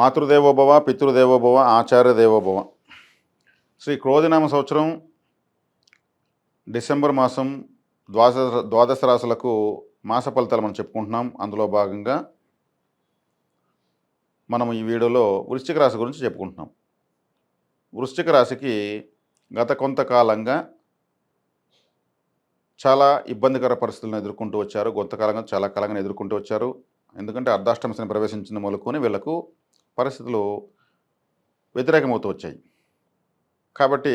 మాతృదేవోభవ పితృదేవోభవ ఆచార్య దేవోభవ. శ్రీ క్రోధినామ సంవత్సరం డిసెంబర్ మాసం ద్వాదశ రాశులకు మాస ఫలితాలు మనం చెప్పుకుంటున్నాం. అందులో భాగంగా మనం ఈ వీడియోలో వృశ్చిక రాశి గురించి చెప్పుకుంటున్నాం. వృశ్చిక రాశికి గత కొంతకాలంగా చాలా ఇబ్బందికర పరిస్థితులను ఎదుర్కొంటూ వచ్చారు. కొంతకాలంగా చాలా కాలంగా ఎదుర్కొంటూ వచ్చారు. ఎందుకంటే అర్ధాష్టమ శని ప్రవేశించిన మొదలుకొని వీళ్ళకు పరిస్థితులు వ్యతిరేకమవుతూ వచ్చాయి. కాబట్టి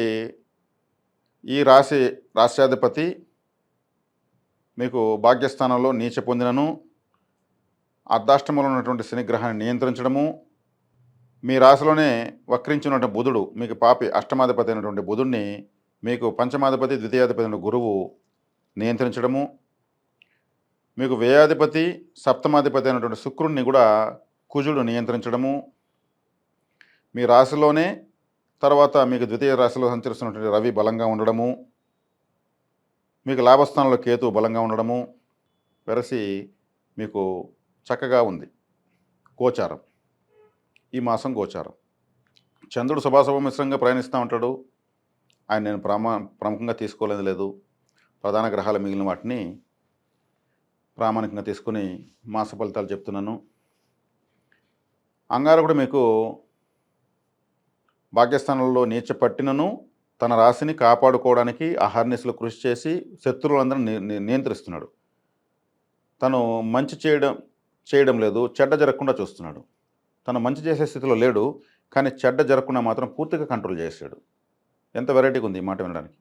ఈ రాశ్యాధిపతి మీకు భాగ్యస్థానంలో నీచ పొందినను, అర్ధాష్టమంలో ఉన్నటువంటి శనిగ్రహాన్ని నియంత్రించడము, మీ రాశిలోనే వక్రించినటువంటి బుధుడు మీకు పాపి అష్టమాధిపతి అయినటువంటి బుధుడిని మీకు పంచమాధిపతి ద్వితీయాధిపతి అయిన గురువు నియంత్రించడము, మీకు వ్యయాధిపతి సప్తమాధిపతి అయినటువంటి శుక్రుడిని కూడా కుజుడు నియంత్రించడము, మీ రాశిలోనే తర్వాత మీకు ద్వితీయ రాశిలో సంచరిస్తున్నటువంటి రవి బలంగా ఉండడము, మీకు లాభస్థానంలో కేతు బలంగా ఉండడము వెరసి మీకు చక్కగా ఉంది గోచారం. ఈ మాసం గోచారం. చంద్రుడు శుభాశుభ మిశ్రంగా ప్రయాణిస్తూ ఉంటాడు. ఆయన నేను ప్రముఖంగా తీసుకోలేదు లేదు. ప్రధాన గ్రహాల మిగిలిన వాటిని ప్రామాణికంగా తీసుకుని మాస ఫలితాలు చెప్తున్నాను. అంగారకుడు మీకు భాగ్యస్థానంలో నీచ పట్టినను తన రాశిని కాపాడుకోవడానికి అహర్నిశలు కృషి చేసి శత్రువులందరినీ నియంత్రిస్తున్నాడు. తను మంచి చేయడం లేదు, చెడ్డ జరగకుండా చూస్తున్నాడు. తను మంచి చేసే స్థితిలో లేడు, కానీ చెడ్డ జరగకుండా మాత్రం పూర్తిగా కంట్రోల్ చేసాడు. ఎంత వెరైటీగా ఉంది ఈ మాట వినడానికి.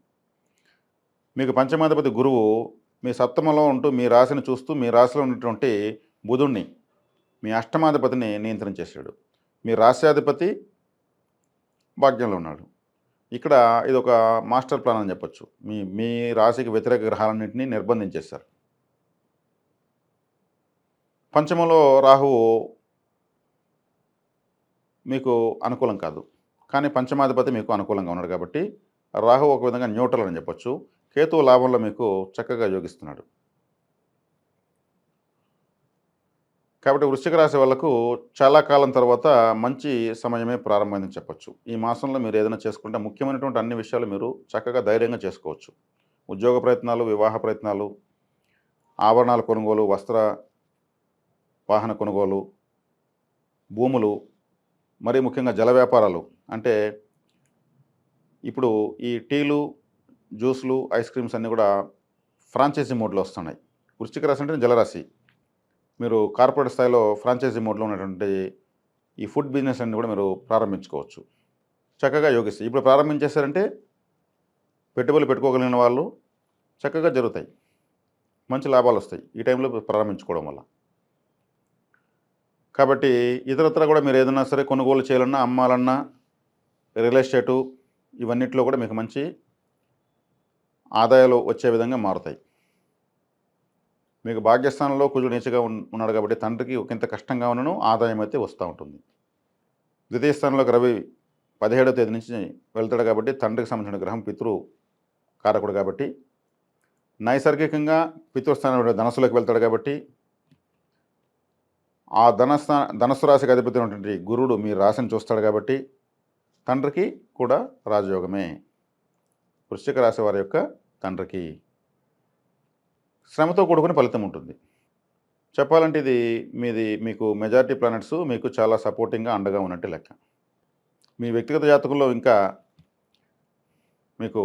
మీకు పంచమాధిపతి గురువు మీ సప్తమంలో ఉంటూ మీ రాశిని చూస్తూ మీ రాశిలో ఉన్నటువంటి బుధుణ్ణి మీ అష్టమాధిపతిని నియంత్రించేశాడు. మీ రాశ్యాధిపతి భాగ్యంలో ఉన్నాడు. ఇక్కడ ఇది ఒక మాస్టర్ ప్లాన్ అని చెప్పొచ్చు. మీ రాశికి వ్యతిరేక గ్రహాలన్నింటినీ నిర్బంధించేశారు. పంచమంలో రాహువు మీకు అనుకూలం కాదు, కానీ పంచమాధిపతి మీకు అనుకూలంగా ఉన్నాడు కాబట్టి రాహు ఒక విధంగా న్యూట్రల్ అని చెప్పొచ్చు. కేతువు లాభంలో మీకు చక్కగా యోగిస్తున్నాడు. కాబట్టి వృశ్చిక రాశి వాళ్ళకు చాలా కాలం తర్వాత మంచి సమయమే ప్రారంభమైందని చెప్పొచ్చు. ఈ మాసంలో మీరు ఏదైనా చేసుకుంటే ముఖ్యమైనటువంటి అన్ని విషయాలు మీరు చక్కగా ధైర్యంగా చేసుకోవచ్చు. ఉద్యోగ ప్రయత్నాలు, వివాహ ప్రయత్నాలు, ఆభరణాల కొనుగోలు, వస్త్ర వాహన కొనుగోలు, భూములు, మరీ ముఖ్యంగా జల వ్యాపారాలు. అంటే ఇప్పుడు ఈ టీలు, జ్యూస్లు, ఐస్ క్రీమ్స్ అన్నీ కూడా ఫ్రాంచైజీ మోడ్లో వస్తున్నాయి. వృశ్చిక రాశి అంటే జలరాశి. మీరు కార్పొరేట్ స్థాయిలో ఫ్రాంచైజీ మోడ్లో ఉన్నటువంటి ఈ ఫుడ్ బిజినెస్ అన్ని కూడా మీరు ప్రారంభించుకోవచ్చు. చక్కగా యోగిస్తాయి. ఇప్పుడు ప్రారంభించేశారంటే పెట్టుబడులు పెట్టుకోగలిగిన వాళ్ళు చక్కగా జరుగుతాయి, మంచి లాభాలు వస్తాయి ఈ టైంలో ప్రారంభించుకోవడం వల్ల. కాబట్టి ఇతరత్ర కూడా మీరు ఏదైనా సరే కొనుగోలు చేయాలన్నా, అమ్మాలన్నా, రియల్ ఎస్టేటు ఇవన్నిటిలో కూడా మీకు మంచి ఆదాయాలు వచ్చే విధంగా మారుతాయి. మీకు భాగ్యస్థానంలో కుజుడు నీచగా ఉన్నాడు కాబట్టి తండ్రికి ఒకంత కష్టంగా ఉన్నను ఆదాయం అయితే వస్తూ ఉంటుంది. ద్వితీయ స్థానంలోకి రవి 17వ తేదీ నుంచి వెళ్తాడు కాబట్టి తండ్రికి సంబంధించిన గ్రహం పితృ కారకుడు కాబట్టి నైసర్గికంగా పితృస్థానంలో ధనస్సులోకి వెళ్తాడు కాబట్టి ఆ ధనస్సు రాశికి అధిపతి ఉన్నటువంటి గురుడు మీ రాశిని చూస్తాడు కాబట్టి తండ్రికి కూడా రాజయోగమే. వృశ్చిక రాశి వారి యొక్క తండ్రికి శ్రమతో కూడుకుని ఫలితం ఉంటుంది. చెప్పాలంటే ఇది మీకు మెజారిటీ ప్లానెట్స్ మీకు చాలా సపోర్టింగ్గా అండగా ఉన్నట్టు లెక్క. మీ వ్యక్తిగత జాతకుల్లో ఇంకా మీకు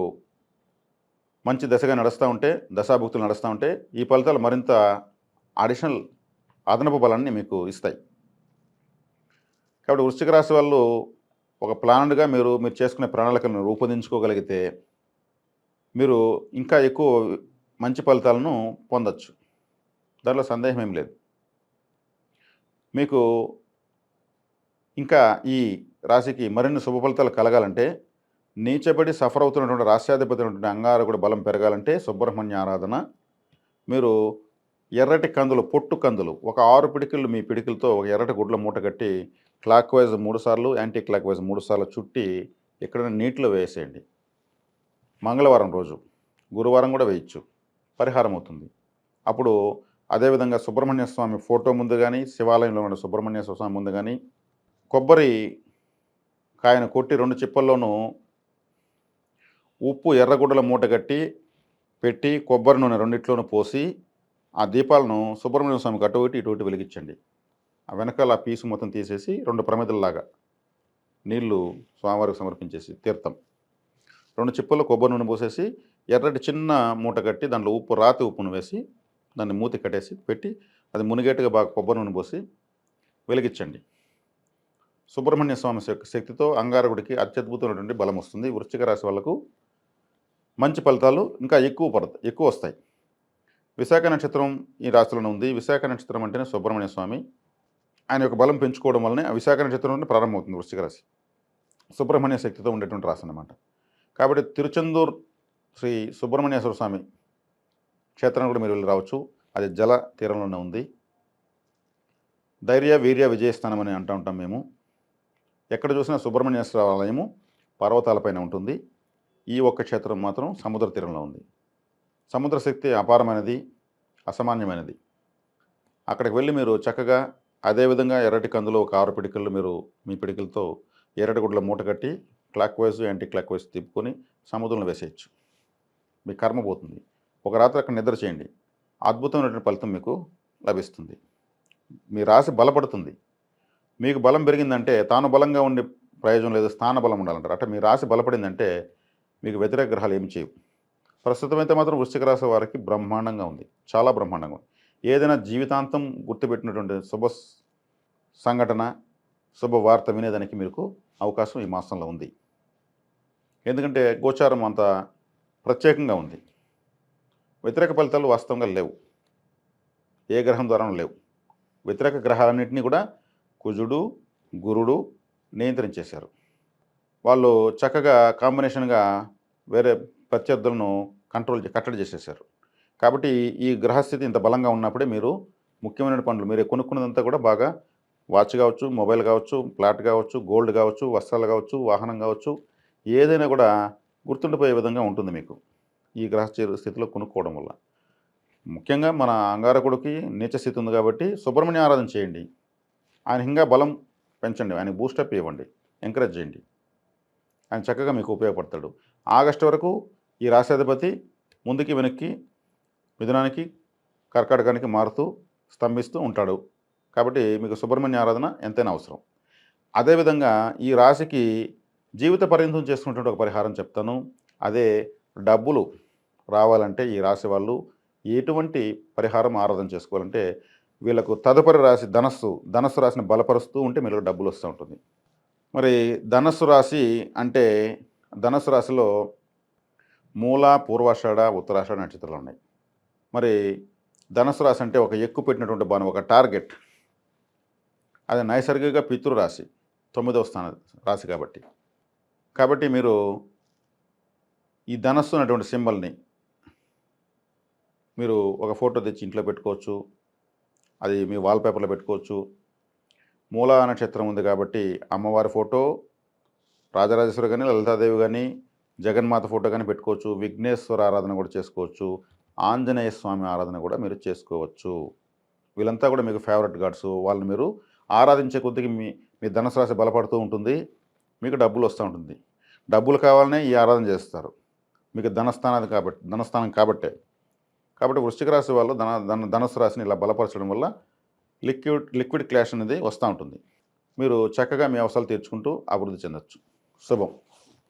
మంచి దశగా నడుస్తూ ఉంటే, దశాభుక్తులు నడుస్తూ ఉంటే ఈ ఫలితాలు మరింత అడిషనల్ అదనపు బలాన్ని మీకు ఇస్తాయి. కాబట్టి వృశ్చిక రాశి వాళ్ళు ఒక ప్లాన్డ్గా మీరు చేసుకునే ప్రణాళికలను రూపొందించుకోగలిగితే మీరు ఇంకా ఎక్కువ మంచి ఫలితాలను పొందొచ్చు. దాంట్లో సందేహం ఏం లేదు. మీకు ఇంకా ఈ రాశికి మరిన్ని శుభ ఫలితాలు కలగాలంటే, నీచబడి సఫర్ అవుతున్నటువంటి రాశ్యాధిపతి ఉన్నటువంటి అంగారకుడు బలం పెరగాలంటే సుబ్రహ్మణ్య ఆరాధన. మీరు ఎర్రటి కందులు, పొట్టు కందులు ఒక 6 పిడికిళ్ళు మీ పిడికిలతో ఒక ఎర్రటి గుడ్ల మూట కట్టి క్లాక్ వైజ్ 3 సార్లు, యాంటీ క్లాక్ వైజ్ 3 సార్లు చుట్టి ఎక్కడైనా నీటిలో వేసేయండి. మంగళవారం రోజు, గురువారం కూడా వేయచ్చు, పరిహారం అవుతుంది. అప్పుడు అదేవిధంగా సుబ్రహ్మణ్య స్వామి ఫోటో ముందు కానీ, శివాలయంలో ఉన్న సుబ్రహ్మణ్య స్వామి ముందు కానీ కొబ్బరి కాయను కొట్టి 2 చిప్పల్లోనూ ఉప్పు ఎర్రగుడ్డల మూట కట్టి పెట్టి కొబ్బరి నూనె రెండిట్లోనూ పోసి ఆ దీపాలను సుబ్రహ్మణ్య స్వామికి అటు ఇటు ఇటు వెలిగించండి. ఆ వెనకాల ఆ పీసు మొత్తం తీసేసి 2 ప్రమిదల్లాగా నీళ్లు స్వామివారికి సమర్పించేసి తీర్థం 2 చిప్పల్లో కొబ్బరి నూనె పోసేసి ఎర్రటి చిన్న మూట కట్టి దాంట్లో ఉప్పు రాతి ఉప్పును వేసి దాన్ని మూతి కట్టేసి పెట్టి అది మునిగేట్టుగా బాగా కొబ్బరి నూనె పోసి వెలిగించండి. సుబ్రహ్మణ్య స్వామి శక్తితో అంగారకుడికి అత్యద్భుతమైనటువంటి బలం వస్తుంది. వృశ్చిక రాశి వాళ్ళకు మంచి ఫలితాలు ఇంకా ఎక్కువ వస్తాయి. విశాఖ నక్షత్రం ఈ రాశిలోనే ఉంది. విశాఖ నక్షత్రం అంటేనే సుబ్రహ్మణ్య స్వామి. ఆయన యొక్క బలం పెంచుకోవడం వల్లనే ఆ విశాఖ నక్షత్రం నుండి ప్రారంభమవుతుంది వృశ్చిక రాశి. సుబ్రహ్మణ్య శక్తితో ఉండేటువంటి రాశి అన్నమాట. కాబట్టి తిరుచెందూర్ శ్రీ సుబ్రహ్మణ్యేశ్వర స్వామి క్షేత్రాన్ని కూడా మీరు వెళ్ళి రావచ్చు. అది జల తీరంలోనే ఉంది. ధైర్య వీర్య విజయస్థానం అని అంటూ ఉంటాం మేము. ఎక్కడ చూసినా సుబ్రహ్మణ్యేశ్వర ఆలయము పర్వతాలపైన ఉంటుంది. ఈ ఒక్క క్షేత్రం మాత్రం సముద్ర తీరంలో ఉంది. సముద్ర శక్తి అపారమైనది, అసామాన్యమైనది. అక్కడికి వెళ్ళి మీరు చక్కగా అదేవిధంగా ఎర్రటి కందులో ఒక 6 పిడికలు మీరు మీ పిడికలతో ఎర్రటి గుడ్ల మూట కట్టి clock wise anti clock wise తిప్పుకొని సముద్రంలో వేసేయచ్చు. మీ కర్మ పోతుంది. ఒక రాత్రి అక్కడ నిద్ర చేయండి. అద్భుతమైనటువంటి ఫలితం మీకు లభిస్తుంది. మీ రాశి బలపడుతుంది. మీకు బలం పెరిగిందంటే తాను బలంగా ఉండే ప్రయోజనం లేదు, స్థాన బలం ఉండాలంటారు. అంటే మీ రాశి బలపడిందంటే మీకు వ్యతిరేక గ్రహాలు ఏమి చేయవు. ప్రస్తుతం అయితే మాత్రం వృశ్చిక రాశి వారికి బ్రహ్మాండంగా ఉంది, చాలా బ్రహ్మాండంగా ఉంది. ఏదైనా జీవితాంతం గుర్తుపెట్టినటువంటి శుభ సంఘటన, శుభవార్త వినేదానికి మీకు అవకాశం ఈ మాసంలో ఉంది. ఎందుకంటే గోచారం అంత ప్రత్యేకంగా ఉంది. వ్యతిరేక ఫలితాలు వాస్తవంగా లేవు, ఏ గ్రహం ద్వారా లేవు. వ్యతిరేక గ్రహాలన్నింటినీ కూడా కుజుడు, గురుడు నియంత్రించేశారు. వాళ్ళు చక్కగా కాంబినేషన్గా వేరే ప్రత్యర్థులను కట్టడి చేసేసారు. కాబట్టి ఈ గ్రహస్థితి ఇంత బలంగా ఉన్నప్పుడే మీరు ముఖ్యమైన పనులు మీరు కొనుక్కున్నదంతా కూడా బాగా వాచ్ కావచ్చు, మొబైల్ కావచ్చు, ప్లాట్ కావచ్చు, గోల్డ్ కావచ్చు, వస్త్రాలు కావచ్చు, వాహనం కావచ్చు, ఏదైనా కూడా గుర్తుండిపోయే విధంగా ఉంటుంది మీకు ఈ గ్రహ స్థితిలో కొనుక్కోవడం వల్ల. ముఖ్యంగా మన అంగారకుడికి నీచ స్థితి ఉంది కాబట్టి సుబ్రహ్మణ్య ఆరాధన చేయండి. ఆయన ఇంకా బలం పెంచండి, ఆయన బూస్టప్ ఇవ్వండి, ఎంకరేజ్ చేయండి. ఆయన చక్కగా మీకు ఉపయోగపడతాడు. ఆగస్టు వరకు ఈ రాశాధిపతి ముందుకి వెనక్కి మిథునానికి కర్కాటకానికి మారుతూ స్తంభిస్తూ ఉంటాడు. కాబట్టి మీకు సుబ్రహ్మణ్య ఆరాధన ఎంతైనా అవసరం. అదేవిధంగా ఈ రాశికి జీవిత పర్యంతం చేసుకున్నటువంటి ఒక పరిహారం చెప్తాను. అదే డబ్బులు రావాలంటే ఈ రాశి వాళ్ళు ఎటువంటి పరిహారం ఆరాధన చేసుకోవాలంటే వీళ్ళకు తదుపరి రాశి ధనస్సు రాశిని బలపరుస్తూ ఉంటే మీకు డబ్బులు వస్తూ ఉంటుంది. మరి ధనస్సు రాశి అంటే ధనస్సు రాశిలో మూల, పూర్వాషాఢ, ఉత్తరాషాఢ నక్షత్రాలు ఉన్నాయి. మరి ధనస్సు రాశి అంటే ఒక ఎక్కువ పెట్టినటువంటి బాణం, ఒక టార్గెట్. అది నైసర్గిక పితృరాశి, 9వ స్థాన రాశి కాబట్టి మీరు ఈ ధనస్సు అనేటువంటి సింబల్ని మీరు ఒక ఫోటో తెచ్చి ఇంట్లో పెట్టుకోవచ్చు. అది మీ వాల్పేపర్లో పెట్టుకోవచ్చు. మూలా నక్షత్రం ఉంది కాబట్టి అమ్మవారి ఫోటో, రాజరాజేశ్వరి కానీ, లలితాదేవి కానీ, జగన్మాత ఫోటో కానీ పెట్టుకోవచ్చు. విఘ్నేశ్వర ఆరాధన కూడా చేసుకోవచ్చు. ఆంజనేయ స్వామి ఆరాధన కూడా మీరు చేసుకోవచ్చు. వీళ్ళంతా కూడా మీకు ఫేవరెట్ గాడ్స్. వాళ్ళని మీరు ఆరాధించే కొద్దిగా మీ ధనుసు రాశి బలపడుతూ ఉంటుంది, మీకు డబ్బులు వస్తూ ఉంటుంది. డబ్బులు కావాలనే ఈ ఆరాధన చేస్తారు, మీకు ధనస్థానం కాబట్టే. కాబట్టి వృశ్చిక రాశి వాళ్ళు ధనుసు రాశిని ఇలా బలపరచడం వల్ల లిక్విడ్ క్యాష్ అనేది వస్తూ ఉంటుంది. మీరు చక్కగా మీ అవసరాలు తీర్చుకుంటూ అభివృద్ధి చెందొచ్చు. శుభం.